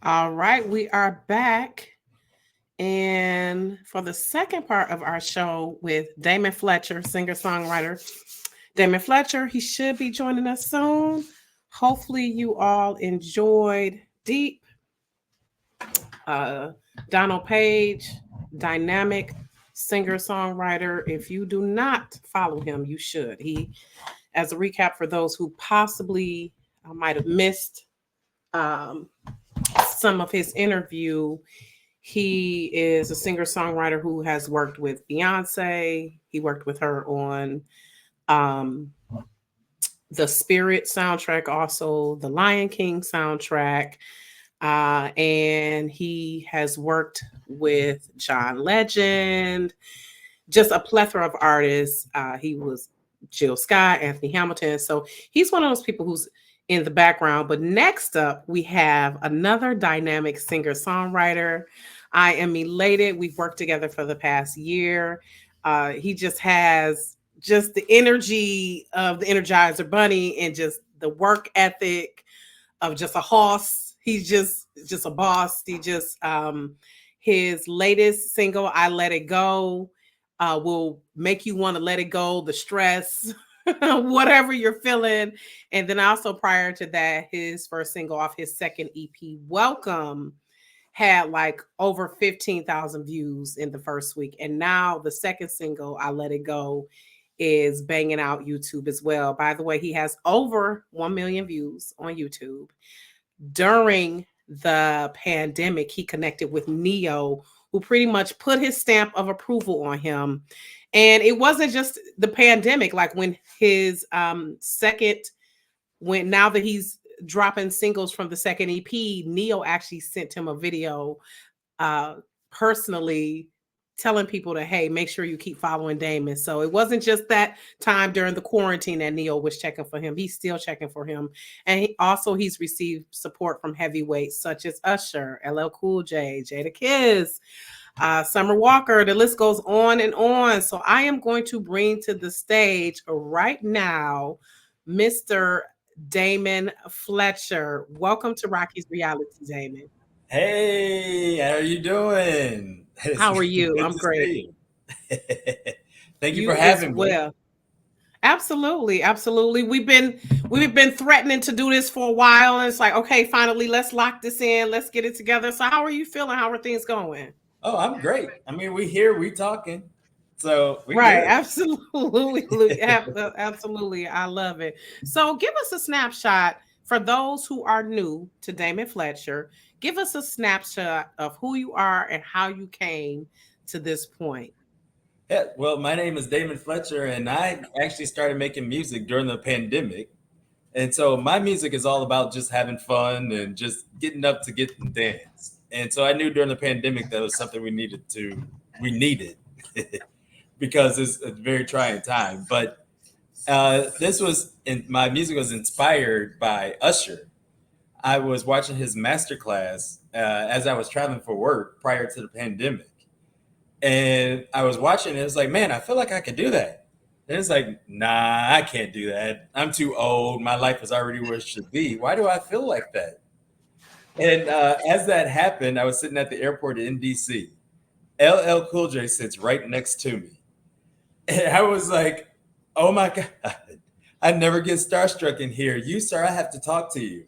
All right, we are back. And for the second part of our show with Damon Fletcher, singer songwriter. Damon Fletcher, he should be joining us soon. Hopefully, you all enjoyed Deep, uh, Donald Page, dynamic singer songwriter. If you do not follow him, you should. He, as a recap for those who possibly might have missed um, some of his interview, he is a singer songwriter who has worked with Beyonce. He worked with her on um, the Spirit soundtrack, also the Lion King soundtrack. And he has worked with John Legend, just a plethora of artists. He was Jill Scott, Anthony Hamilton. So he's one of those people who's in the background. But next up, we have another dynamic singer songwriter. I am elated. We've worked together for the past year. He just has just the energy of the Energizer Bunny and just the work ethic of just a hoss. He's just a boss. He just his latest single, I Let It Go, will make you want to let it go, the stress, whatever you're feeling. And then also prior to that, his first single off his second EP, Welcome, had like over 15,000 views in the first week. And now the second single, I Let It Go, is banging out YouTube as well. By the way, he has over 1 million views on YouTube. During the pandemic, he connected with Neo, who pretty much put his stamp of approval on him. And it wasn't just the pandemic, like when his second, when now that he's dropping singles from the second EP, Neo actually sent him a video uh personally telling people to, hey, make sure you keep following Damon. So it wasn't just that time during the quarantine that Neo was checking for him. He's still checking for him. And he's received support from heavyweights such as Usher, LL Cool J, Jada Kiss, Summer Walker. The list goes on and on. So I am going to bring to the stage right now Mr. Damon Fletcher. Welcome to Rocky's Reality, Damon. Hey, how are you doing? It's How are you? good I'm to great. see you. Thank you for You as having me. well. Absolutely, absolutely. We've been threatening to do this for a while, and it's like, okay, finally, let's lock this in. Let's get it together. So, how are you feeling? How are things going? Oh, I'm great. I mean, we here, we talking, so we Right, good. absolutely, absolutely. I love it. So, give us a snapshot for those who are new to Damon Fletcher. Give us a snapshot of who you are and how you came to this point. Yeah, well, my name is Damon Fletcher, and I actually started making music during the pandemic. And so my music is all about just having fun and just getting up to get and dance. And so I knew during the pandemic that was something we needed because it's a very trying time. But this was in my music was inspired by Usher. I was watching his masterclass as I was traveling for work prior to the pandemic, and I was watching it. It was like, man, I feel like I could do that. And it's like, nah, I can't do that. I'm too old. My life is already where it should be. Why do I feel like that? And as that happened, I was sitting at the airport in DC. LL Cool J sits right next to me. And I was like, oh my God, I never get starstruck in here. You, sir, I have to talk to you.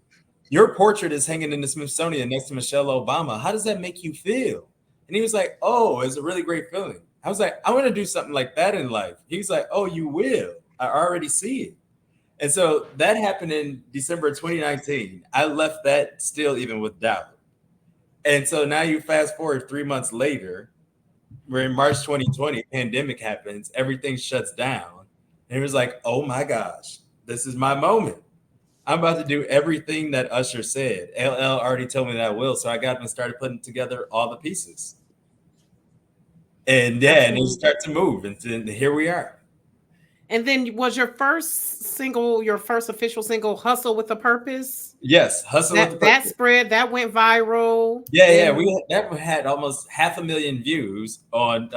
Your portrait is hanging in the Smithsonian next to Michelle Obama. How does that make you feel? And he was like, oh, it's a really great feeling. I was like, I want to do something like that in life. He's like, oh, you will. I already see it. And so that happened in December 2019. I left that still even with doubt. And so now you fast forward 3 months later, we're in March 2020, pandemic happens, everything shuts down. And it was like, oh my gosh, this is my moment. I'm about to do everything that Usher said. LL already told me that I will. So I got up and started putting together all the pieces. And yeah, and it Absolutely. started to move. And here we are. And then was your first single, your first official single, "Hustle with a Purpose"? Yes, hustle with the That purpose. spread, that went viral. Yeah, yeah. And We that had almost 500,000 views on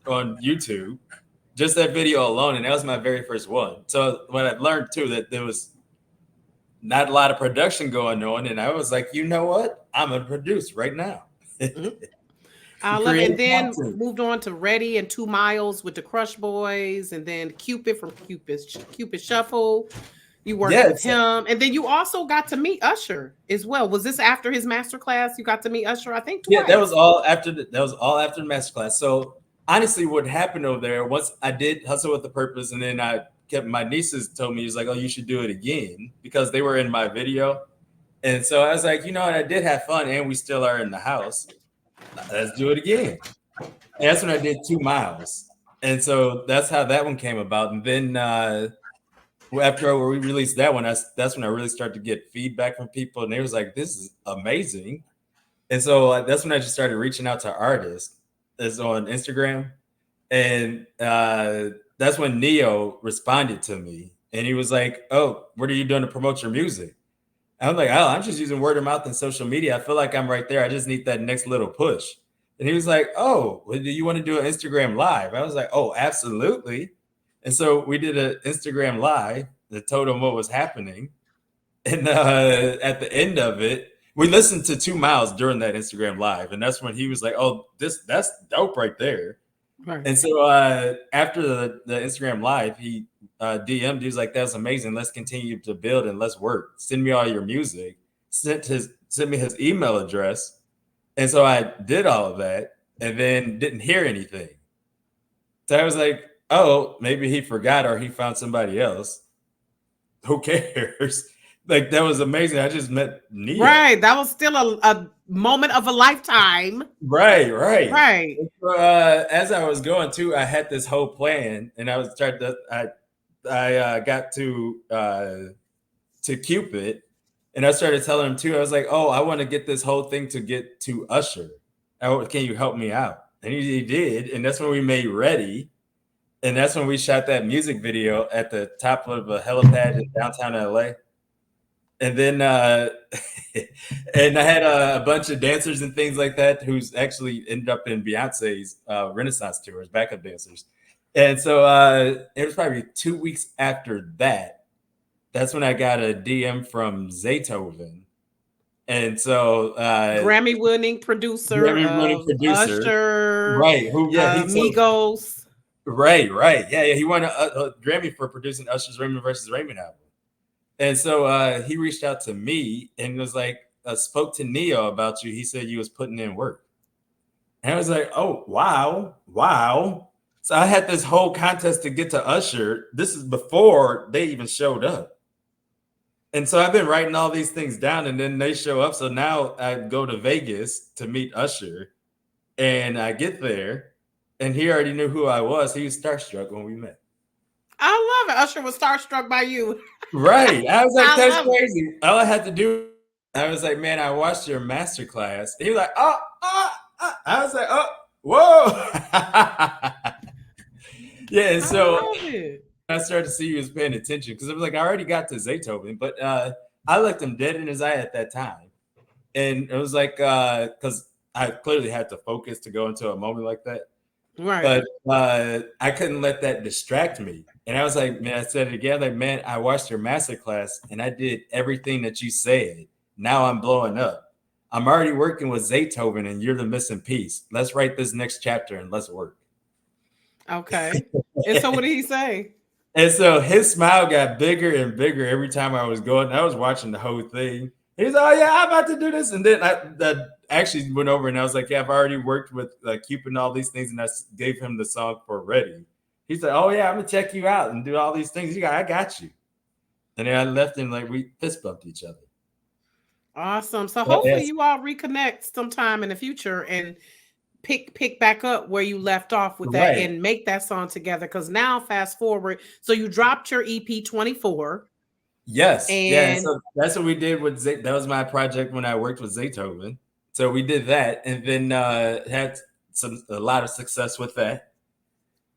YouTube. Just that video alone, and that was my very first one. So what I learned too that there was not a lot of production going on. And I was like, you know what? I'm gonna produce right now. Mhm. I love it. Create And then content. moved on to Ready and 2 Miles with the Crush Boys, and then Cupid from Cupid Shuffle. You worked with Yes. him, and then you also got to meet Usher as well. Was this after his master class? You got to meet Usher, I think, Yeah, that was twice. all after that was all after the masterclass. So honestly, what happened over there, once I did Hustle with the Purpose, and then I kept my nieces told me, he was like, oh, you should do it again because they were in my video. And so I was like, you know what, I did have fun and we still are in the house. Let's do it again. And that's when I did 2 miles. And so that's how that one came about. And then after we released that one, that's when I really started to get feedback from people. And they was like, this is amazing. And so that's when I just started reaching out to artists is on Instagram. And that's when Neo responded to me. And he was like, oh, what are you doing to promote your music? And I'm like, oh, I'm just using word of mouth and social media. I feel like I'm right there. I just need that next little push. And he was like, oh, well, do you want to do an Instagram live? I was like, oh, absolutely. And so we did an Instagram live that told him what was happening. And at the end of it, we listened to 2 miles during that Instagram live. And that's when he was like, oh, that's dope right there. Right. And so after the Instagram live, he DM'd. He was like, "That's amazing. Let's continue to build and let's work. Send me all your music." Sent me his email address, and so I did all of that, and then didn't hear anything. So I was like, "Oh, maybe he forgot or he found somebody else. Who cares?" Like that was amazing. I just met Neo. Right. That was still a moment of a lifetime. Right, right. Right. So, as I was going too, I had this whole plan, and I was trying to. I got to Cupid, and I started telling him too. I was like, "Oh, I want to get this whole thing to get to Usher. Can you help me out?" And he did, and that's when we made Ready, and that's when we shot that music video at the top of a helipad in downtown LA. And then and I had a bunch of dancers and things like that who's actually ended up in Beyonce's Renaissance tours, backup dancers. And so it was probably 2 weeks after that. That's when I got a DM from Zaytoven. And so Grammy-winning producer Grammy winning of producer, Usher, right? Who? Yeah, he told Migos. right, right, yeah. He won a Grammy for producing Usher's Raymond versus Raymond album. And so he reached out to me and was like, spoke to Neo about you. He said you was putting in work. And I was like, oh, wow, wow. So I had this whole contest to get to Usher. This is before they even showed up. And so I've been writing all these things down and then they show up. So now I go to Vegas to meet Usher and I get there and he already knew who I was. He was starstruck when we met. I love it. Usher was starstruck by you. Right. I was like, I that's love it. crazy. All I had to do, I was like, man, I watched your master class. And he was like, I was like, oh, whoa. Yeah. And I so love it. I started to see he was paying attention because I was like, I already got to Zaytoven, but I looked him dead in his eye at that time. And it was like, because I clearly had to focus to go into a moment like that. Right. But I couldn't let that distract me. And I was like, man, I said it again, like, man, I watched your master class and I did everything that you said. Now I'm blowing up. I'm already working with Zaytoven and you're the missing piece. Let's write this next chapter and let's work. Okay. And so what did he say? And so his smile got bigger and bigger every time I was going. I was watching the whole thing. He's like, oh, yeah, I'm about to do this. And then I actually went over and I was like, yeah, I've already worked with Cupid and all these things. And I gave him the song for Ready. He's like, oh, yeah, I'm going to check you out and do all these things. I got you. And then I left him like we fist bumped each other. Awesome. So But hopefully yes, you all reconnect sometime in the future and pick back up where you left off with that right. and make that song together. Because now fast forward. So you dropped your EP 24. Yes. Yeah. And And so that's what we did with that was my project when I worked with Zaytoven. So we did that and then had a lot of success with that.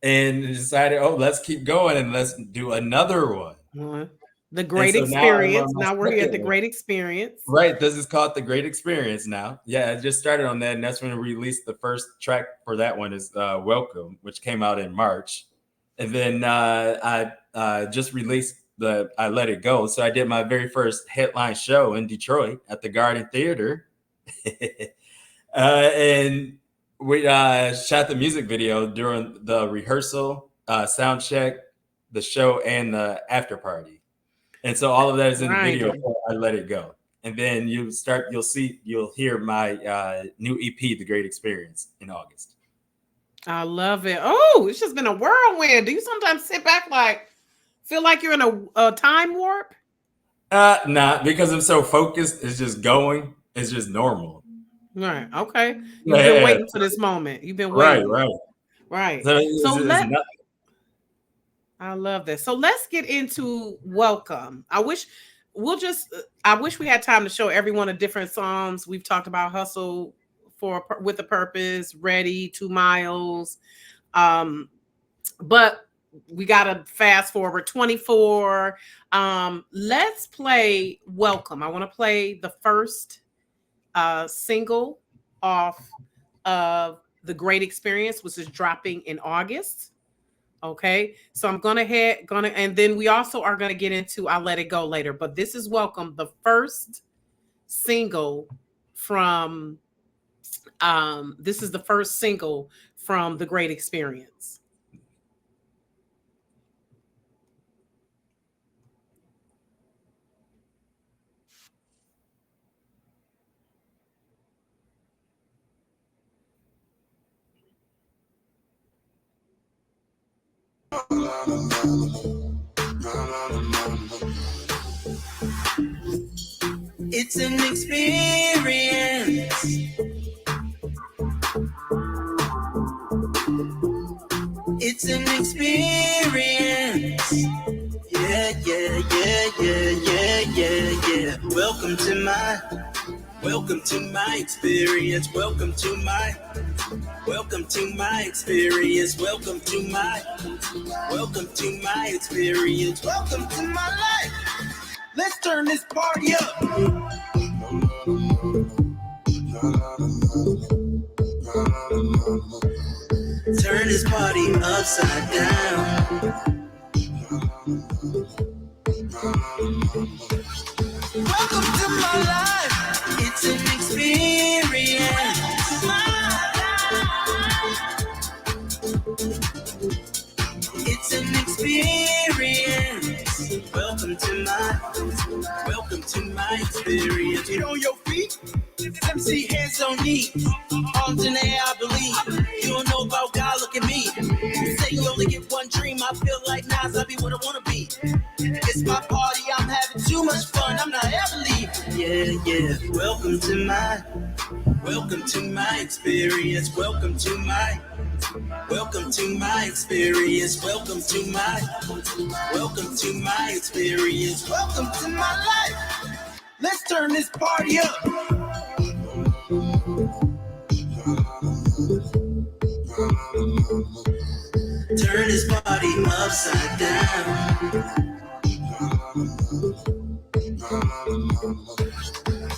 And decided, oh, let's keep going and let's do another one. the And Great so now I'm on Experience. my Now we're here at the second one. Great Experience. Right. This is called The Great Experience now. Yeah, I just started on that. And that's when we released the first track for that one is Welcome, which came out in March. And then I just released I let it go. So I did my very first headline show in Detroit at the Garden Theater. And we shot the music video during the rehearsal, sound check, the show, and the after party. And so all of that is in the video. I let it go. And then you'll hear my new EP, The Great Experience, in August. I love it. Oh, it's just been a whirlwind. Do you sometimes sit back feel like you're in a time warp? Nah, because I'm so focused, it's just going. It's just normal. Right. Okay. You've been waiting for this moment. You've been waiting. Right. So I love this. So let's get into Welcome. I wish we had time to show everyone the different songs. We've talked about Hustle with a Purpose, Ready, 2 Miles. But we gotta fast forward 24. Let's play Welcome. I want to play the first single off of The Great Experience, which is dropping in August. Okay, so I'm and then we also are gonna get into I'll Let It Go later, but this is Welcome, the first single from this is the first single from The Great Experience. It's an experience. It's an experience. Yeah. Welcome to my experience. Welcome to my experience. Welcome to my experience. Welcome to my life. Let's turn this party up. Turn this party upside down. Welcome to my life. It's an experience. It's an experience. Welcome to my experience. Get on your feet. MC hands on knees. Arms in the air, I believe. You don't know about God, look at me. You say you only get one dream. I feel like Nas, I be what I wanna be. It's my party, I'm having too much fun. I'm not ever leaving. Yeah. Welcome to my experience. Welcome to my experience. Welcome to my experience. Welcome to my life. Let's turn this party up. Turn this party upside down.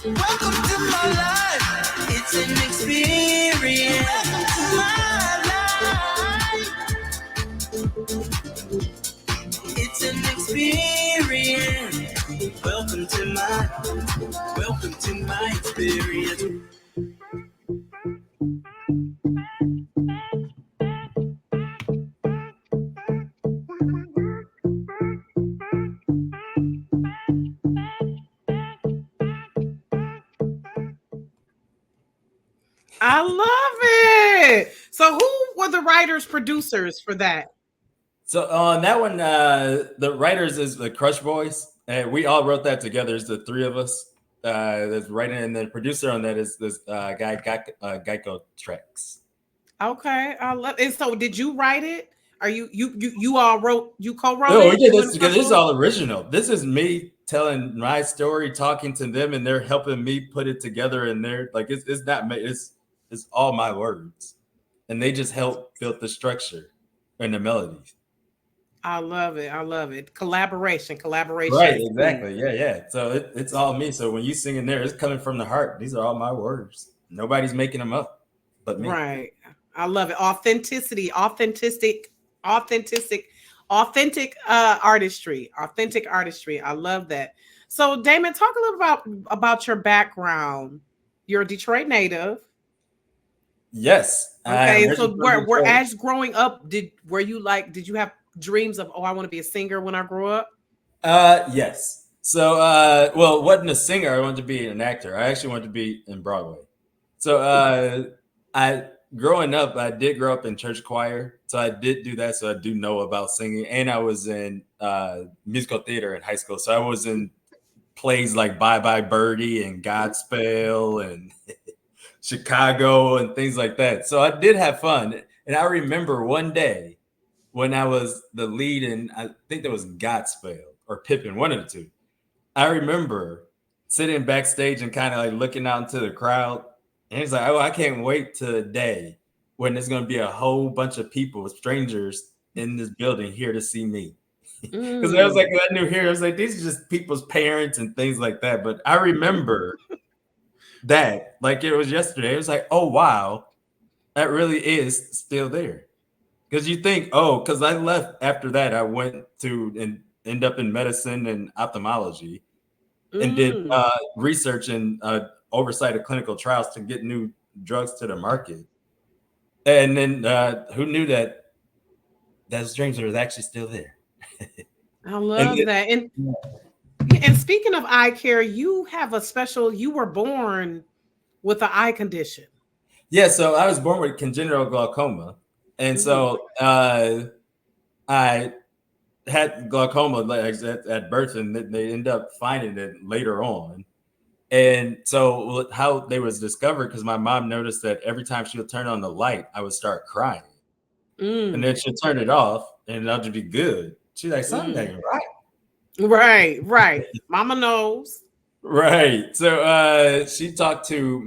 Welcome to my life. It's an experience. It's an experience. Welcome to my experience. I love it. So who were the writers, producers for that? So on that one, the writers is the Crush Boys, and we all wrote that together. It's the three of us that's writing, and the producer on that is this guy Geico Tracks. Okay, I love it. So did you write it? Are you all co-wrote No, it? we did this because this is all original. This is me telling my story, talking to them, and they're helping me put it together. And they're like, it's not me. It's all my words, and they just help build the structure and the melodies. I love it. Collaboration. Right, exactly. Yeah. So it's all me. So when you sing in there, it's coming from the heart. These are all my words. Nobody's making them up but me. Right. I love it. Authentic Authentic artistry. Authentic artistry. I love that. So, Damon, talk a little about your background. You're a Detroit native. Yes. Okay, so where as growing up, did you have dreams of, oh, I want to be a singer when I grow up? Yes. So well, wasn't a singer, I wanted to be an actor. I actually wanted to be in Broadway. So I growing up, I did grow up in church choir. So I did do that. So I do know about singing. And I was in musical theater in high school. So I was in plays like Bye Bye Birdie and Godspell and Chicago and things like that. So I did have fun. And I remember one day when I was the lead in, I think there was Godspell or Pippin, one of the two. I remember sitting backstage and kind of like looking out into the crowd. And he's like, oh, I can't wait to the day when there's going to be a whole bunch of people, strangers in this building here to see me. Because I was like, I knew here, I was like, these are just people's parents and things like that. But I remember that like it was yesterday. It was like, oh, wow, that really is still there. Because you think, oh, because I left after that, I went to and end up in medicine and ophthalmology and did research and oversight of clinical trials to get new drugs to the market. And then who knew that stranger was actually still there? I love that. And speaking of eye care, you were born with an eye condition. Yeah, so I was born with congenital glaucoma. And so I had glaucoma at birth, and they end up finding it later on. And so how they was discovered, because my mom noticed that every time she would turn on the light, I would start crying. And then she'd turn it off and that would be good. She's like, something ain't right. Right. Mama knows. Right. So she talked to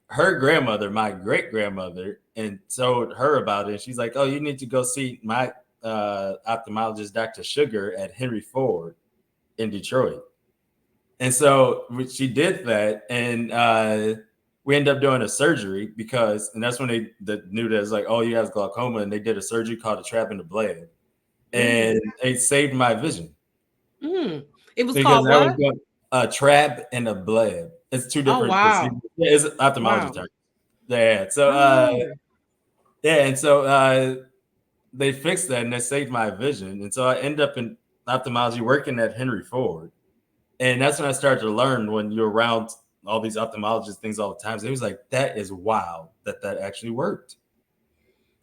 her grandmother, my great grandmother, and told her about it. She's like, oh, you need to go see my ophthalmologist, Dr. Sugar, at Henry Ford in Detroit. And so she did that, and we ended up doing a surgery and that's when they knew that it's like, oh, you have glaucoma, and they did a surgery called a trap in the blade, and it saved my vision. It was called what? A trap and a blade. It's two different. Oh, wow. Yeah, it's an ophthalmology term. Yeah. So and so they fixed that and they saved my vision. And so I ended up in ophthalmology working at Henry Ford. And that's when I started to learn, when you're around all these ophthalmologists things all the time. So it was like, that is wild that actually worked.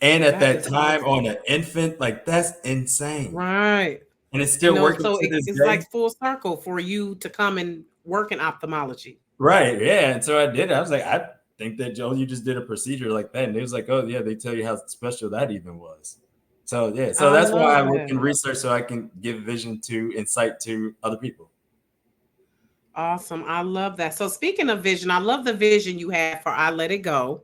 And at that time on an infant, like that's insane. Right. And it's still working. So it's like full circle for you to come and work in ophthalmology. Right. Yeah. And so I did. I was like, I think that, Joe, you just did a procedure like that. And it was like, oh, yeah, they tell you how special that even was. So, yeah. So that's why I work in research, so I can give insight to other people. Awesome. I love that. So speaking of vision, I love the vision you have for I Let It Go.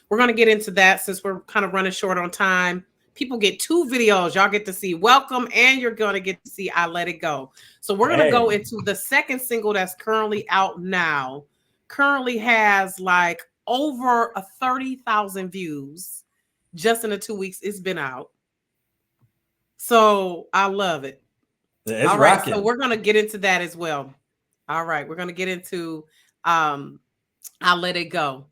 We're going to get into that since we're kind of running short on time. People get 2 videos. Y'all get to see Welcome, and you're going to get to see I Let It Go. So we're going to go into the second single that's currently out now. Currently has like over 30,000 views just in the 2 weeks it's been out. So I love it. It's all right, rocking. so we're going to get into that as well. All right, we're going to get into I'll Let It Go.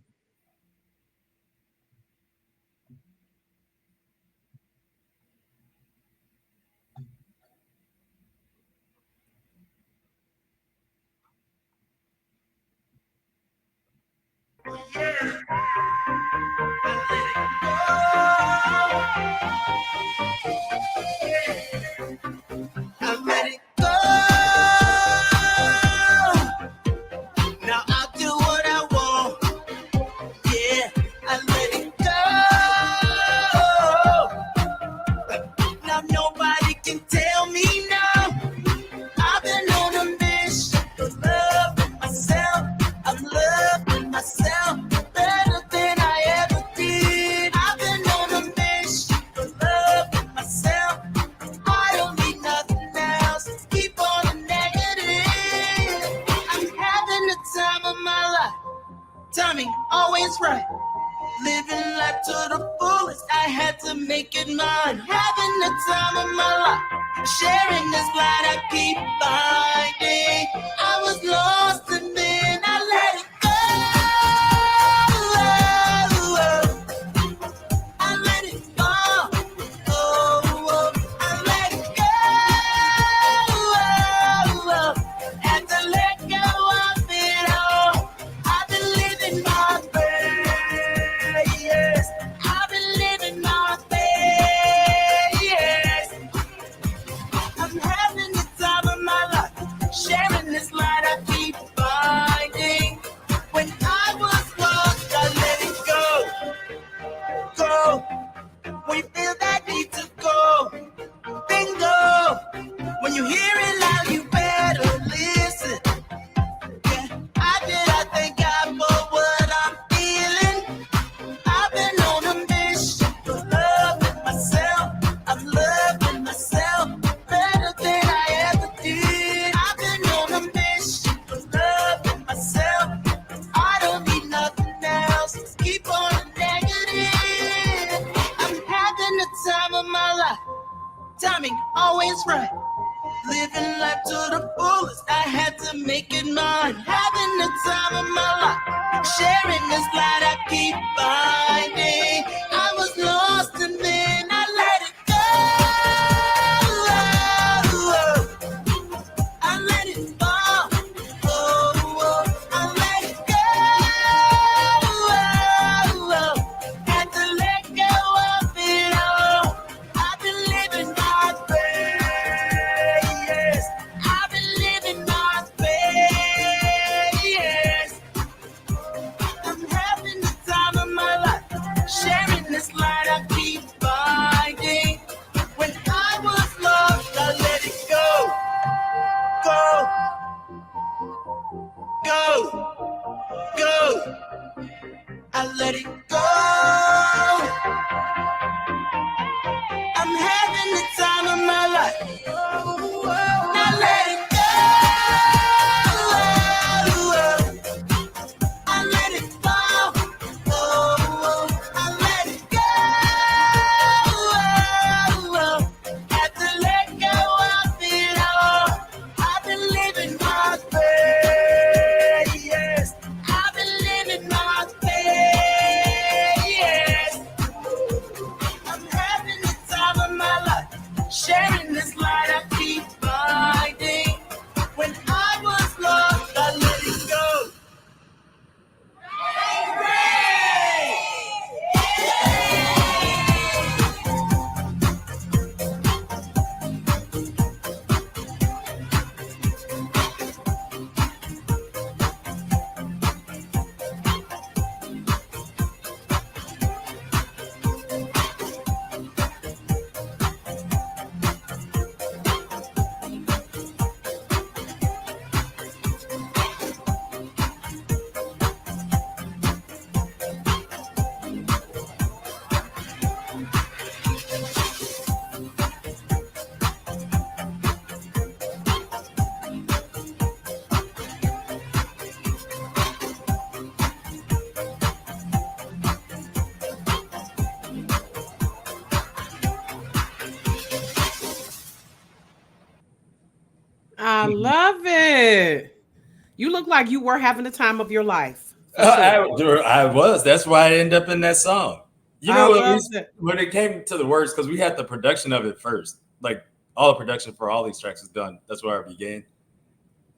I let it go. Now I'll do what I want. Yeah, I let it go. Now nobody can tell me no. I've been on a mission to love myself. I'm loving myself better than I ever did. I've been on a mission to love myself. I don't need nothing else. Keep on the negative. I'm having the time of my life. Timing always right. Living life to the fullest, I had to make it mine. Having the time of my life, sharing this light I keep finding. I was lost and then I let it go. I let it fall. Oh, I let it go. Had to let go of it all. I've been living my best. Yes, I've been living my best. Yes, I'm having the time of my life, sharing this light I keep finding. When I was lost, I let it go. Go. When you feel that need to go, then go. When you hear it loud, you better listen. Yeah, I thank God for what I'm feeling. I've been on a mission for loving myself. I'm loving myself better than I ever did. I've been on a mission for loving myself. I don't need nothing else. Keep on the negative. I'm having the time of my life. Timing always right. Living life to the fullest, I had to make it mine. Having the time of my life, sharing this light I keep finding. I was lost and then I let it go. I let it fall. Oh, I let it go. Had to let go of it all. I've been living my best. Yes, I've been living my best. Yes, I'm having the time of my life, sharing this light I keep finding. When I was lost, I let it go. Go. Go. Go. I let it go. I'm having the time of my life. Now let it go. I let it fall. Oh, I let it go. Had to let go of it all. I've been living my best. Yes, I've been living my best. Yes, I'm having the time of my life, sharing this light I keep finding. When I was lost, I let it go. I love it. You look like you were having the time of your life. for sure. I was. That's why I ended up in that song. You I know, love it. when it came to the words, because we had the production of it first. Like all the production for all these tracks is done. That's where I began.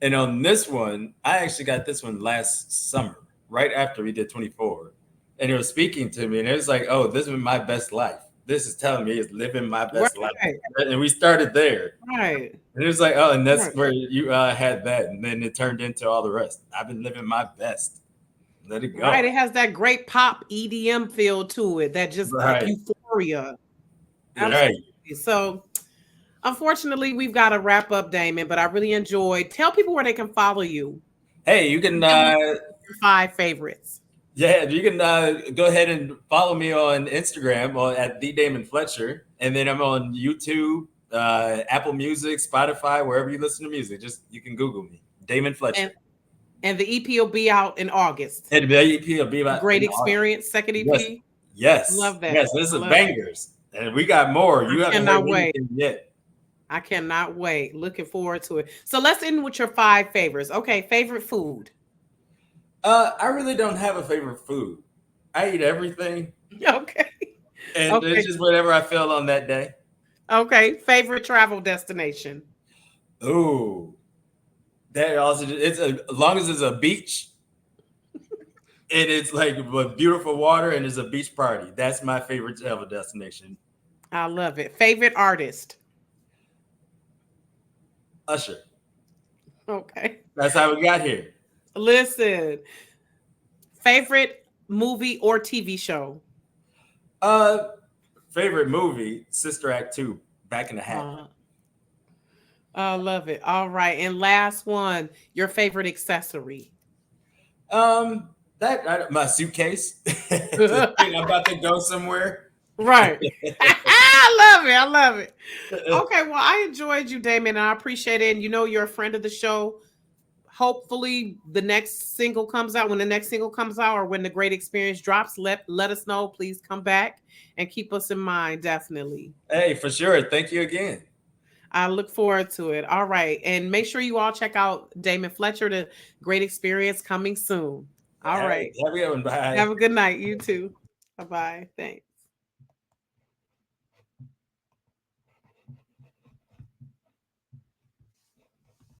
And on this one, I actually got this one last summer, right after we did 24. And it was speaking to me, and it was like, oh, this is my best life. This is telling me it's living my best life. Right, And we started there. right. And it was like, oh, and that's Right. where you had that. And then it turned into all the rest. I've been living my best. Let it go. Right. It has that great pop EDM feel to it, that just like Right. euphoria. Right. Absolutely. So, unfortunately, we've got to wrap up, Damon, but I really enjoyed. Tell people where they can follow you. Hey, you can Your 5 favorites. yeah, you can go ahead and follow me on Instagram at the Damon Fletcher, and then I'm on YouTube, Apple Music, Spotify, wherever you listen to music. Just you can Google me, Damon Fletcher. And the EP will be out in August. And the EP will be about Great Experience, second EP. Yes. Love that. Yes, this is bangers. And we got more. You haven't heard anything yet. I cannot wait. Looking forward to it. So let's end with your 5 favorites. Okay, favorite food. I really don't have a favorite food. I eat everything. Okay. And it's just whatever I feel on that day. Okay. Favorite travel destination. Ooh. That also, as long as it's a beach and it's like with beautiful water and it's a beach party. That's my favorite travel destination. I love it. Favorite artist. Usher. Okay. That's how we got here. Listen. Favorite movie or TV show. Favorite movie, Sister Act 2, Back in the Hat. I love it. All right. And last one, your favorite accessory. My suitcase. I'm about to go somewhere. Right. I love it. Okay. Well, I enjoyed you, Damon, and I appreciate it. And you know, you're a friend of the show. Hopefully the next single comes out. When the next single comes out or when the Great Experience drops, let us know. Please come back and keep us in mind. Definitely. Hey, for sure. Thank you again. I look forward to it. All right. And make sure you all check out Damon Fletcher, the Great Experience, coming soon. All right. Have a good one. Bye. Have a good night. You too. Bye-bye. Thanks.